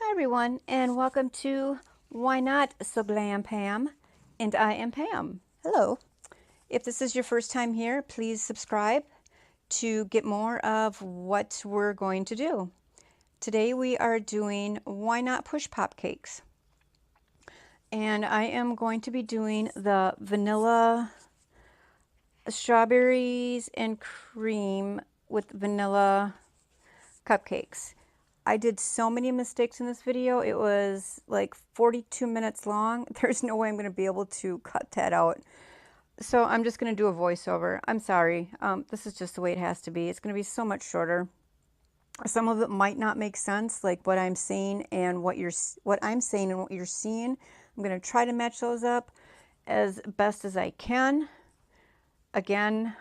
Hi everyone, and welcome to Why Not So Glam Pam, and I am Pam. Hello. If this is your first time here, please subscribe to get more of what we're going to do. Today we are doing Why Not Push Pop Cakes. And I am going to be doing the vanilla strawberries and cream with vanilla cupcakes. I did so many mistakes in this video. It was like 42 minutes long. There's no way I'm going to be able to cut that out. So I'm just going to do a voiceover. I'm sorry. This is just the way it has to be. It's going to be so much shorter. Some of it might not make sense, like what I'm saying and what I'm saying and what you're seeing. I'm going to try to match those up as best as I can. Again,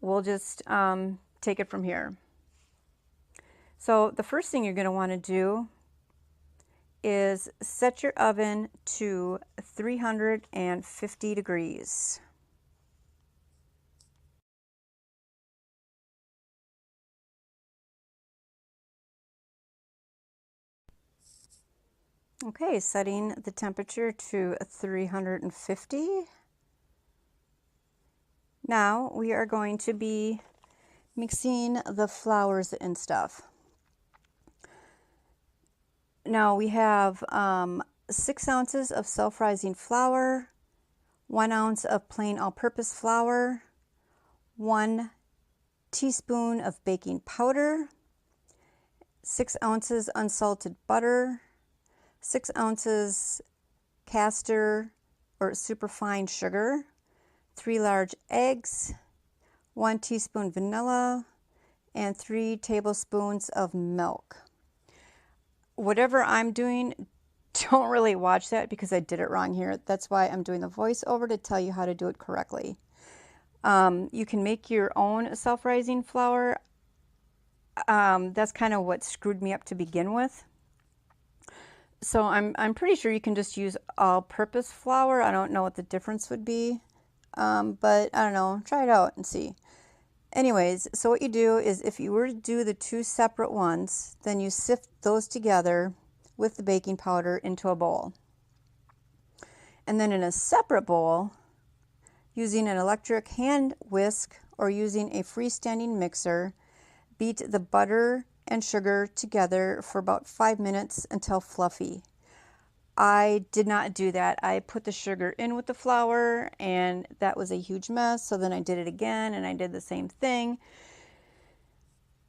we'll just take it from here. So the first thing you're going to want to do is set your oven to 350 degrees. Okay, setting the temperature to 350. Now we are going to be mixing the flours and stuff. Now we have 6 ounces of self-rising flour, 1 ounce of plain all-purpose flour, 1 teaspoon of baking powder, 6 ounces unsalted butter, 6 ounces castor or superfine sugar, 3 large eggs, 1 teaspoon vanilla, and 3 tablespoons of milk. Whatever I'm doing, don't really watch that because I did it wrong here. That's why I'm doing the voiceover to tell you how to do it correctly. You can make your own self-rising flour. That's kind of what screwed me up to begin with. So I'm pretty sure you can just use all-purpose flour. I don't know what the difference would be, but I don't know. Try it out and see. Anyways, so what you do is if you were to do the 2 separate ones, then you sift those together with the baking powder into a bowl. And then in a separate bowl, using an electric hand whisk or using a freestanding mixer, beat the butter and sugar together for about 5 minutes until fluffy. I did not do that. I put the sugar in with the flour and that was a huge mess. So then I did it again and I did the same thing.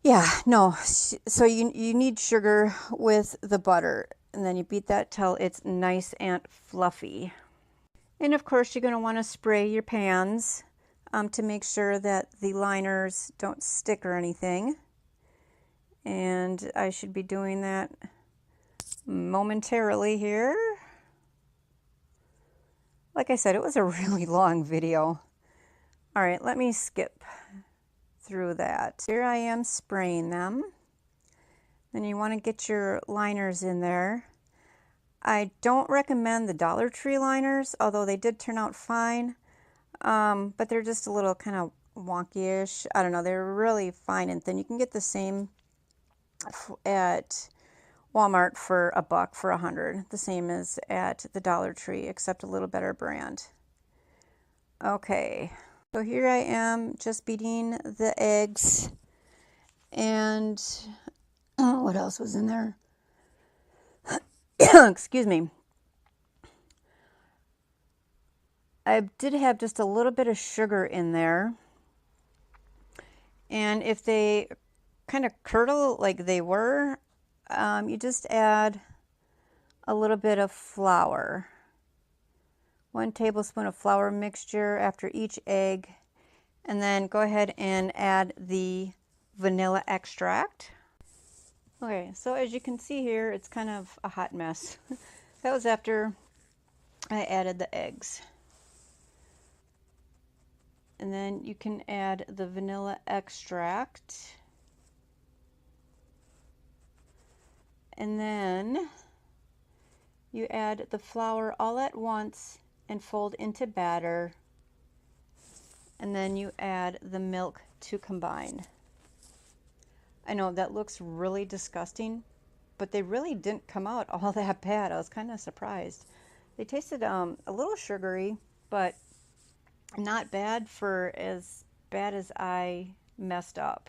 Yeah, no. So you need sugar with the butter and then you beat that till it's nice and fluffy. And of course you're going to want to spray your pans to make sure that the liners don't stick or anything. And I should be doing that momentarily here. Like I said, it was a really long video. All right, let me skip through that. Here I am spraying them. Then you want to get your liners in there. I don't recommend the Dollar Tree liners, although they did turn out fine. But they're just a little kind of wonky-ish. I don't know, they're really fine and thin. You can get the same at Walmart for $1 for 100, the same as at the Dollar Tree, except a little better brand. Okay, so here I am just beating the eggs, and what else was in there? Excuse me. I did have just a little bit of sugar in there, and if they kind of curdle like they were, you just add a little bit of flour. 1 tablespoon of flour mixture after each egg, and then go ahead and add the vanilla extract. Okay, so as you can see here, it's kind of a hot mess. That was after I added the eggs. And then you can add the vanilla extract. And then you add the flour all at once and fold into batter. And then you add the milk to combine. I know that looks really disgusting, but they really didn't come out all that bad. I was kind of surprised. They tasted a little sugary, but not bad for as bad as I messed up.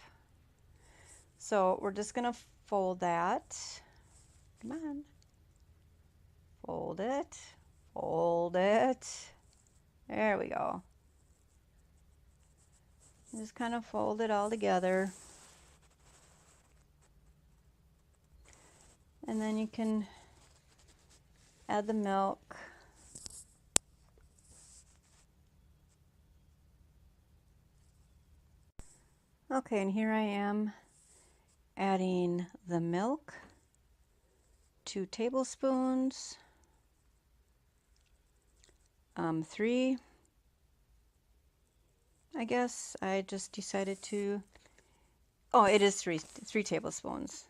So we're just gonna fold that. Come on. Fold it. Fold it. There we go. Just kind of fold it all together. And then you can add the milk. Okay, and here I am adding the milk, 2 tablespoons, 3, I guess. I just decided to, oh, it is 3 tablespoons.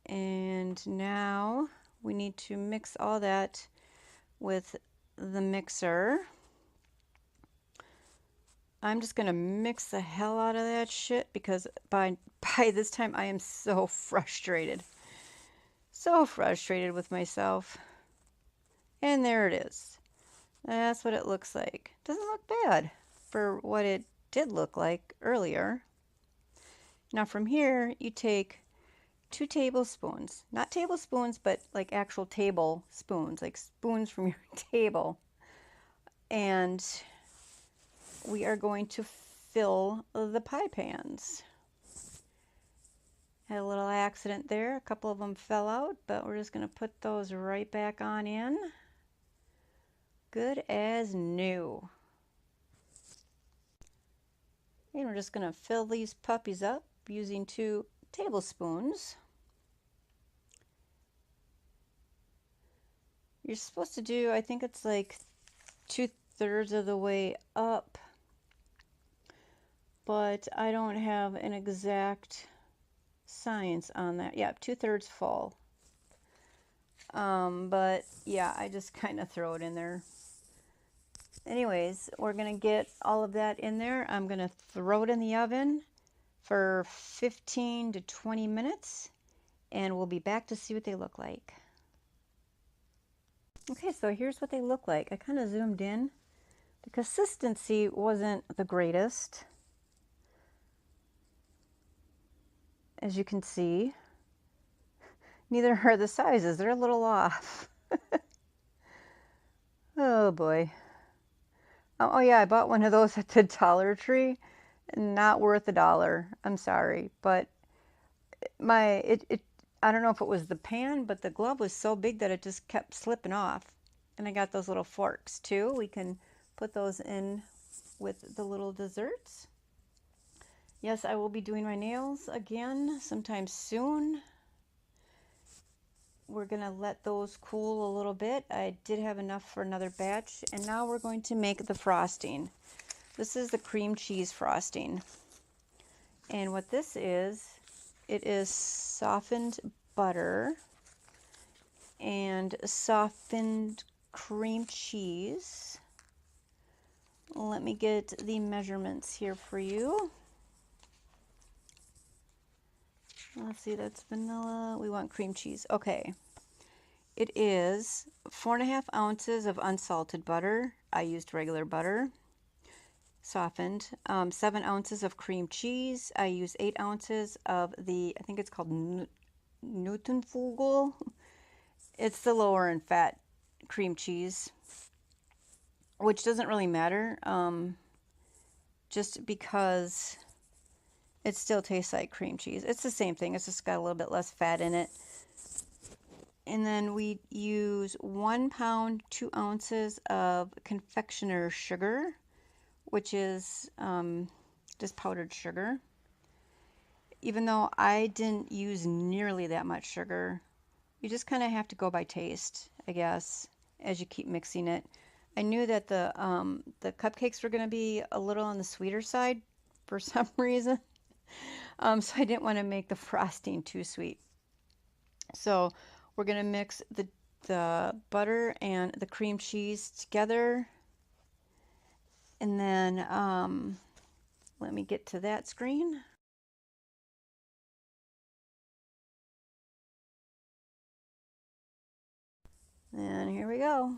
And now we need to mix all that with the mixer. I'm just gonna mix the hell out of that shit because by this time I am so frustrated. So frustrated with myself. And there it is. That's what it looks like. Doesn't look bad for what it did look like earlier. Now from here, you take 2 tablespoons, not tablespoons, but like actual table spoons, like spoons from your table. And we are going to fill the pie pans. Had a little accident there. A couple of them fell out, but we're just going to put those right back on in. Good as new. And we're just going to fill these puppies up using 2 tablespoons. You're supposed to do, I think it's like 2/3 of the way up, but I don't have an exact science on that. Yeah, 2/3 full. But yeah, I just kind of throw it in there. Anyways, we're gonna get all of that in there. I'm gonna throw it in the oven for 15 to 20 minutes, and we'll be back to see what they look like. Okay, so here's what they look like. I kind of zoomed in. The consistency wasn't the greatest, as you can see. Neither are the sizes. They're a little off. Oh boy. Oh yeah, I bought one of those at the Dollar Tree. Not worth $1. I'm sorry, but I don't know if it was the pan, but the glove was so big that it just kept slipping off. And I got those little forks too. We can put those in with the little desserts. Yes, I will be doing my nails again sometime soon. We're gonna let those cool a little bit. I did have enough for another batch, and now we're going to make the frosting. This is the cream cheese frosting. And what this is, it is softened butter and softened cream cheese. Let me get the measurements here for you. Let's see, that's vanilla. We want cream cheese. Okay. It is 4.5 ounces of unsalted butter. I used regular butter, softened. 7 ounces of cream cheese. I use 8 ounces of the, I think it's called Nutenfugel. It's the lower in fat cream cheese, which doesn't really matter, just because it still tastes like cream cheese. It's the same thing. It's just got a little bit less fat in it. And then we use 1 pound, 2 ounces of confectioner's sugar, which is just powdered sugar. Even though I didn't use nearly that much sugar, you just kind of have to go by taste, I guess, as you keep mixing it. I knew that the cupcakes were going to be a little on the sweeter side for some reason. So I didn't want to make the frosting too sweet. So we're going to mix the butter and the cream cheese together. And then let me get to that screen. And here we go,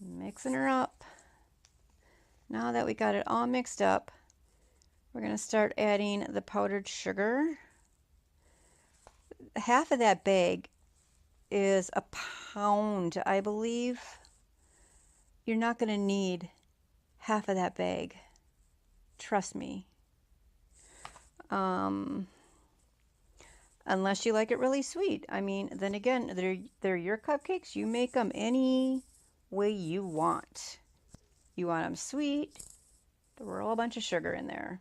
mixing her up. Now that we got it all mixed up, we're going to start adding the powdered sugar. Half of that bag is a pound, I believe. You're not going to need half of that bag. Trust me. Unless you like it really sweet. I mean, then again, they're your cupcakes. You make them any way you want. You want them sweet, throw a bunch of sugar in there.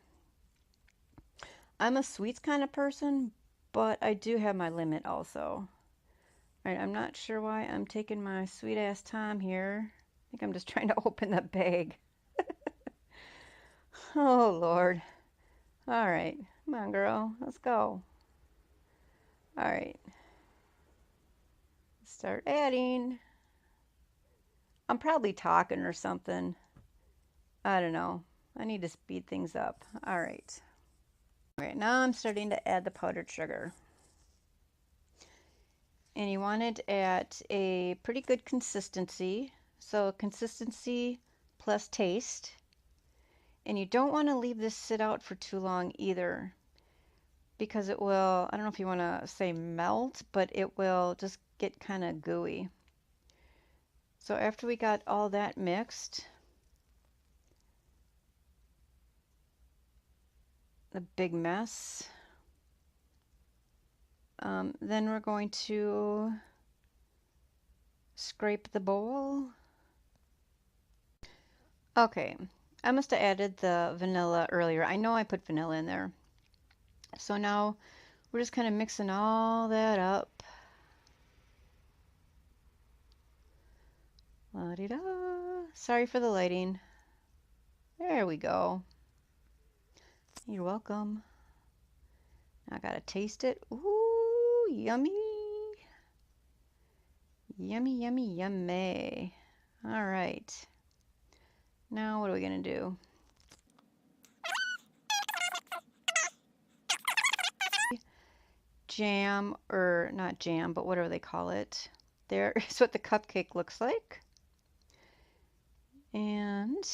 I'm a sweets kind of person, but I do have my limit also. All right, I'm not sure why I'm taking my sweet ass time here. I think I'm just trying to open the bag. Oh, Lord. All right, come on, girl, let's go. All right, start adding. I'm probably talking or something. I don't know. I need to speed things up. All right. All right, now I'm starting to add the powdered sugar. And you want it at a pretty good consistency. So consistency plus taste. And you don't want to leave this sit out for too long either, because it will, I don't know if you want to say melt, but it will just get kind of gooey. So after we got all that mixed, the big mess, then we're going to scrape the bowl. Okay, I must have added the vanilla earlier. I know I put vanilla in there. So now we're just kind of mixing all that up. La-di-da. Sorry for the lighting. There we go. You're welcome. I gotta taste it. Ooh, yummy. Yummy, yummy, yummy. All right. Now what are we gonna do? Jam, or not jam, but whatever they call it. There is what the cupcake looks like. And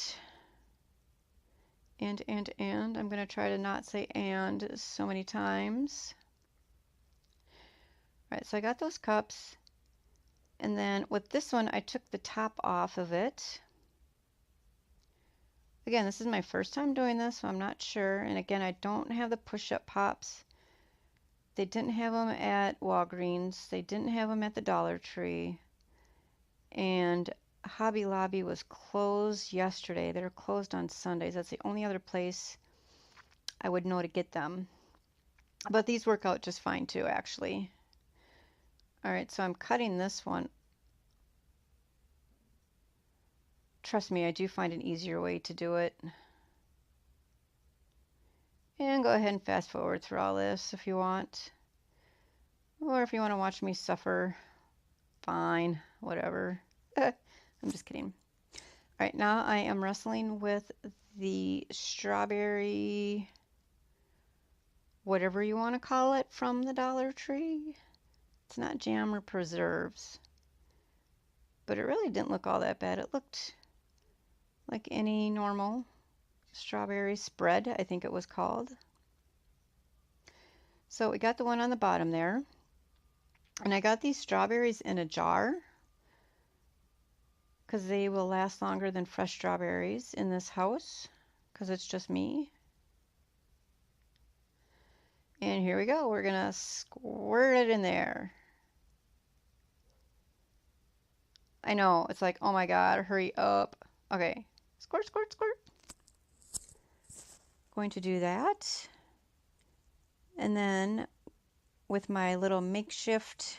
I'm gonna try to not say and so many times. All right, so I got those cups. And then with this one, I took the top off of it. Again, this is my first time doing this, so I'm not sure. And again, I don't have the push-up pops. They didn't have them at Walgreens. They didn't have them at the Dollar Tree. And Hobby Lobby was closed yesterday. They're closed on Sundays. That's the only other place I would know to get them. But these work out just fine too, actually. All right, so I'm cutting this one. Trust me, I do find an easier way to do it. And go ahead and fast forward through all this if you want. Or if you want to watch me suffer, fine, whatever. I'm just kidding. All right, now I am wrestling with the strawberry, whatever you want to call it, from the Dollar Tree. It's not jam or preserves, but it really didn't look all that bad. It looked like any normal strawberry spread, I think it was called. So we got the one on the bottom there. And I got these strawberries in a jar because they will last longer than fresh strawberries in this house because it's just me. And here we go. We're going to squirt it in there. I know. It's like, oh my God, hurry up. Okay. Squirt, squirt, squirt. Going to do that. And then with my little makeshift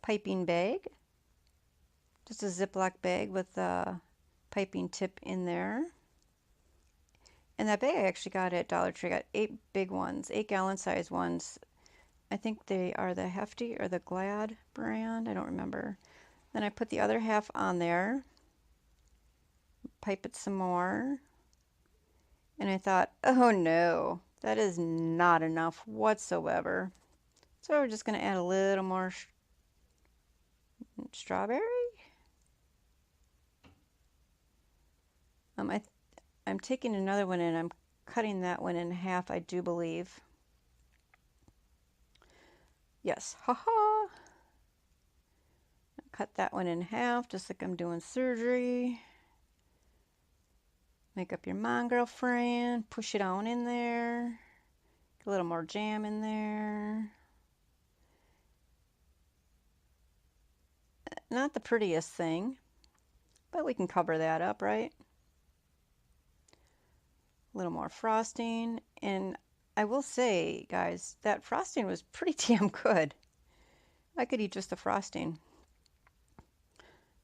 piping bag, just a Ziploc bag with a piping tip in there. And that bag I actually got at Dollar Tree. I got 8 big ones, 8-gallon size ones. I think they are the Hefty or the Glad brand. I don't remember. Then I put the other half on there, pipe it some more. And I thought, oh no, that is not enough whatsoever. So we're just going to add a little more strawberry. I'm taking another one and I'm cutting that one in half, I do believe. Yes, haha. Cut that one in half, just like I'm doing surgery. Make up your mind, girlfriend. Push it on in there. Get a little more jam in there. Not the prettiest thing, but we can cover that up, right? A little more frosting. And I will say, guys, that frosting was pretty damn good. I could eat just the frosting.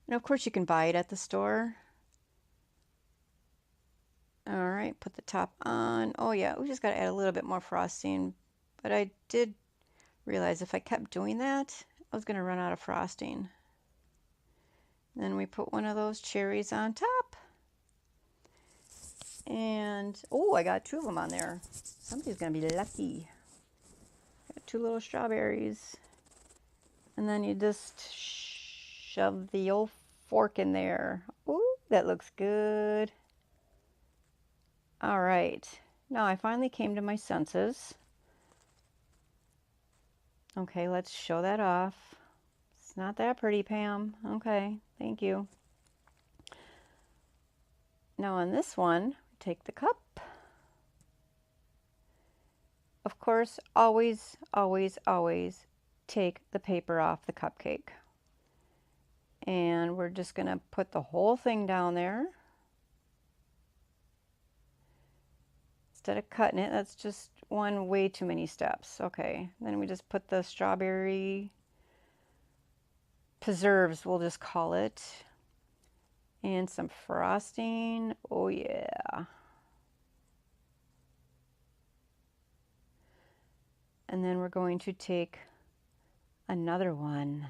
And of course you can buy it at the store. All right, put the top on. Oh yeah, we just got to add a little bit more frosting. But I did realize if I kept doing that, I was going to run out of frosting. Then we put one of those cherries on top. And, oh, I got 2 of them on there. Somebody's going to be lucky. Got 2 little strawberries. And then you just shove the old fork in there. Ooh, that looks good. All right. Now I finally came to my senses. Okay, let's show that off. It's not that pretty, Pam. Okay, thank you. Now on this one, take the cup. Of course, always, always, always take the paper off the cupcake. And we're just going to put the whole thing down there. Instead of cutting it, that's just one way too many steps. Okay, then we just put the strawberry preserves, we'll just call it, and some frosting. Oh yeah. And then we're going to take another one.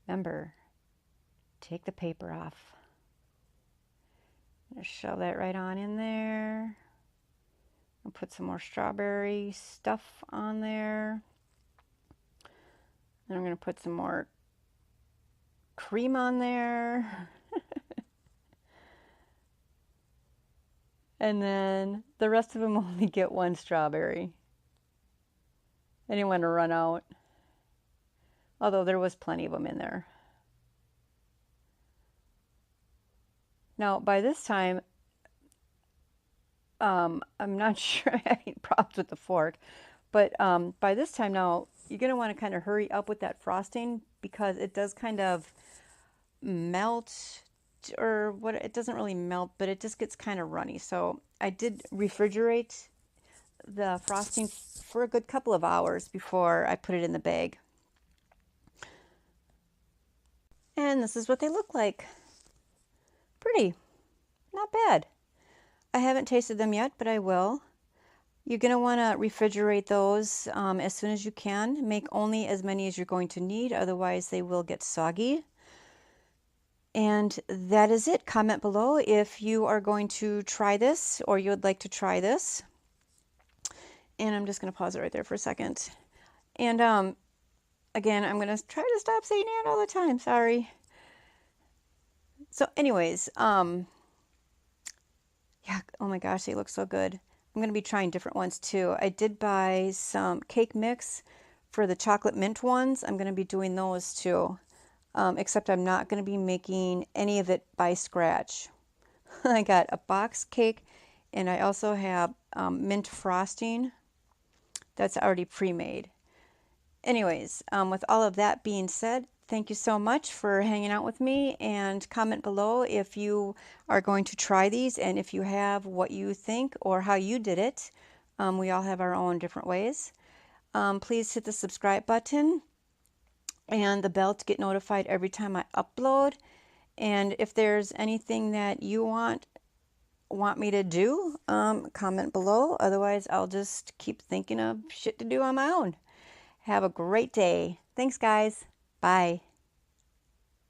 Remember, take the paper off. Just shove that right on in there. I'll put some more strawberry stuff on there. Then I'm going to put some more cream on there. And then the rest of them only get 1 strawberry. I didn't want to run out. Although there was plenty of them in there. Now, by this time, I'm not sure I had any problems with the fork, but by this time now, you're going to want to kind of hurry up with that frosting because it does kind of melt, or what, it doesn't really melt, but it just gets kind of runny. So I did refrigerate the frosting for a good couple of hours before I put it in the bag. And this is what they look like. Pretty. Not bad. I haven't tasted them yet, but I will. You're going to want to refrigerate those as soon as you can. Make only as many as you're going to need, otherwise they will get soggy. And that is it. Comment below if you are going to try this or you would like to try this. And I'm just going to pause it right there for a second. And again, I'm going to try to stop saying and all the time. Sorry. So anyways, yeah, oh my gosh, they look so good. I'm going to be trying different ones too. I did buy some cake mix for the chocolate mint ones. I'm going to be doing those too. Except I'm not going to be making any of it by scratch. I got a box cake and I also have mint frosting that's already pre-made. Anyways, with all of that being said, thank you so much for hanging out with me, and comment below if you are going to try these and if you have, what you think or how you did it. We all have our own different ways. Please hit the subscribe button and the bell to get notified every time I upload. And if there's anything that you want me to do, comment below. Otherwise, I'll just keep thinking of shit to do on my own. Have a great day. Thanks, guys. Bye.